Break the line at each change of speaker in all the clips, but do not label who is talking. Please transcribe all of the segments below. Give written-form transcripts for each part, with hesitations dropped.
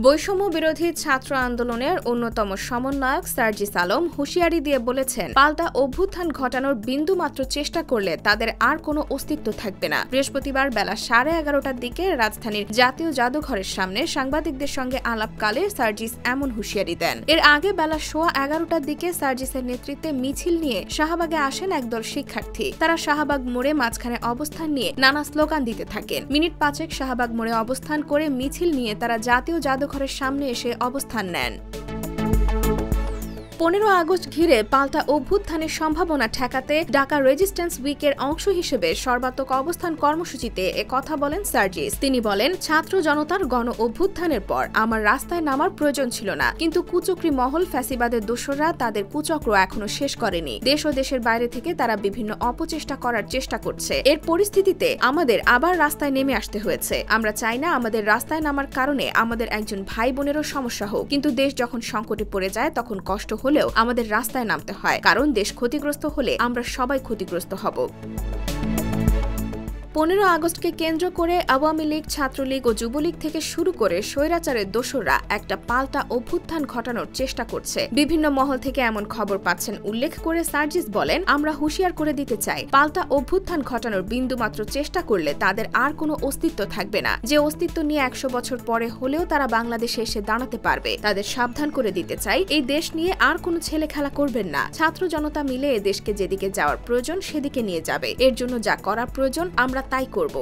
বৈষম্য বিরোধী ছাত্র আন্দোলনের অন্যতম সমন্বয়ক সার্জিস আলম হুঁশিয়ারি দিয়ে বলেছেন, পাল্টা অভ্যুত্থান ঘটানোর বিন্দুমাত্র চেষ্টা করলে তাদের আর কোনো অস্তিত্ব থাকবে না। বৃহস্পতিবার বেলা 11:30টার দিকে রাজধানীর জাতীয় জাদুঘরের সামনে সাংবাদিকদের সঙ্গে আলাপকালে সার্জিস এমন হুঁশিয়ারি দেন। এর আগে বেলা 11:15টার দিকে সার্জিসের নেতৃত্বে মিছিল নিয়ে শাহবাগে আসেন একদল শিক্ষার্থী। তারা শাহবাগ মোড়ে মাঝখানে অবস্থান নিয়ে নানা স্লোগান দিতে থাকেন। মিনিট 5 শাহবাগ মোড়ে অবস্থান করে মিছিল নিয়ে তারা জাতীয় জাদুঘরের সামনে এসে অবস্থান নেন। 15 আগস্ট ঘিরে পাল্টা অভ্যুত্থানের সম্ভাবনা ঠেকাতে ঢাকা রেজিস্ট্যান্স উইকের অংশ হিসেবে সর্বাত্মক অবস্থান কর্মসূচিতে কথা বলেন সার্জিস। তিনি বলেন, ছাত্র জনতার গণ অভ্যুত্থানের পর আমার রাস্তায় নামার প্রয়োজন ছিল না, কিন্তু কুচক্রী মহল ফ্যাসিবাদের দোসররা তাদের কুচক্র এখনো শেষ করেনি। দেশ ও দেশের বাইরে থেকে তারা বিভিন্ন অপচেষ্টা করার চেষ্টা করছে। এর পরিস্থিতিতে আমাদের আবার রাস্তায় নেমে আসতে হয়েছে। আমরা চাই না আমাদের রাস্তায় নামার কারণে আমাদের একজন ভাই বোনেরও সমস্যা হোক, কিন্তু দেশ যখন সংকটে পড়ে যায় তখন কষ্ট হলেও আমাদের রাস্তায় নামতে হয়, কারণ দেশ ক্ষতিগ্রস্ত হলে আমরা সবাই ক্ষতিগ্রস্ত হব। 15 আগস্টকে কেন্দ্র করে আওয়ামী লীগ, ছাত্রলীগ ও যুবলীগ থেকে শুরু করে স্বৈরাচারের দোসররা একটা পাল্টা অভ্যুত্থান ঘটানোর চেষ্টা করছে। বিভিন্ন মহল থেকে এমন খবর পাচ্ছেন উল্লেখ করে সার্জিস বলেন, আমরা হুঁশিয়ার করে দিতে চাই, পাল্টা অভ্যুত্থান ঘটানোর বিন্দুমাত্র চেষ্টা করলে তাদের আর কোনো অস্তিত্ব থাকবে না। যে অস্তিত্ব নিয়ে 100 বছর পরে হলেও তারা বাংলাদেশে এসে দাঁড়াতে পারবে। তাদের সাবধান করে দিতে চাই, এই দেশ নিয়ে আর কোনো ছেলে খেলা করবেন না। ছাত্র জনতা মিলে এ দেশকে যেদিকে যাওয়ার প্রয়োজন সেদিকে নিয়ে যাবে। এর জন্য যা করা প্রয়োজন আমরা তাই করব।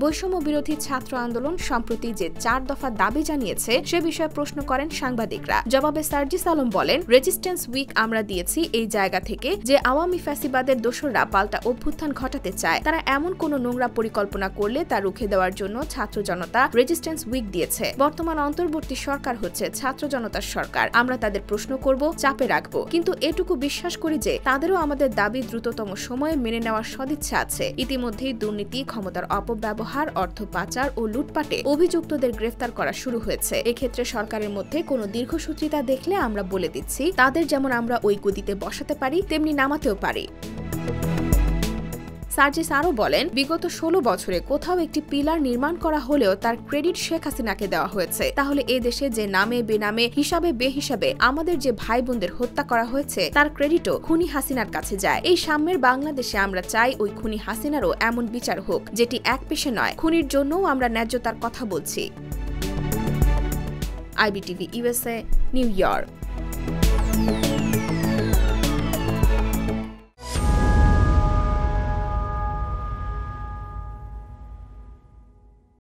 বৈষম্য বিরোধী ছাত্র আন্দোলন সম্প্রতি যে 4 দফা দাবি জানিয়েছে সে বিষয়ে প্রশ্ন করেন সাংবাদিকরা। জবাবে সার্জিস আলম বলেন, রেজিস্ট্যান্স উইক আমরা দিয়েছি এই জায়গা থেকে যে আওয়ামী ফ্যাসিবাদের দোসররা পাল্টা অভ্যুত্থান ঘটাতে চায়। তারা এমন কোন নোংরা পরিকল্পনা করলে তা রুখে দেওয়ার জন্য ছাত্র জনতা রেজিস্ট্যান্স উইক দিয়েছে। বর্তমান অন্তর্বর্তী সরকার হচ্ছে ছাত্র জনতার সরকার। আমরা তাদের প্রশ্ন করব, চাপে রাখব, কিন্তু এটুকু বিশ্বাস করি যে তাদেরও আমাদের দাবি দ্রুততম সময়ে মেনে নেওয়ার সদিচ্ছা আছে। ইতিমধ্যেই দুর্নীতি, ক্ষমতার অপব্যবহার, অর্থ পাচার ও লুটপাটে অভিযুক্তদের গ্রেফতার করা শুরু হয়েছে। এক্ষেত্রে সরকারের মধ্যে কোনো দীর্ঘসূত্রিতা দেখলে আমরা বলে দিচ্ছি, তাদের যেমন আমরা ওই গদিতে বসাতে পারি তেমনি নামাতেও পারি। সার্জিস আরও বলেন, বিগত 16 বছরে কোথাও একটি পিলার নির্মাণ করা হলেও তার ক্রেডিট শেখ হাসিনাকে দেওয়া হয়েছে। তাহলে এ দেশে যে নামে বেনামে, হিসাবে বেহিসাবে আমাদের যে ভাই বোনদের হত্যা করা হয়েছে তার ক্রেডিটও খুনি হাসিনার কাছে যায়। এই সাম্যের বাংলাদেশে আমরা চাই ওই খুনি হাসিনারও এমন বিচার হোক, যেটি এক পেশে নয়। খুনির জন্যও আমরা ন্যায্যতার কথা বলছি। IBTV USA, new York.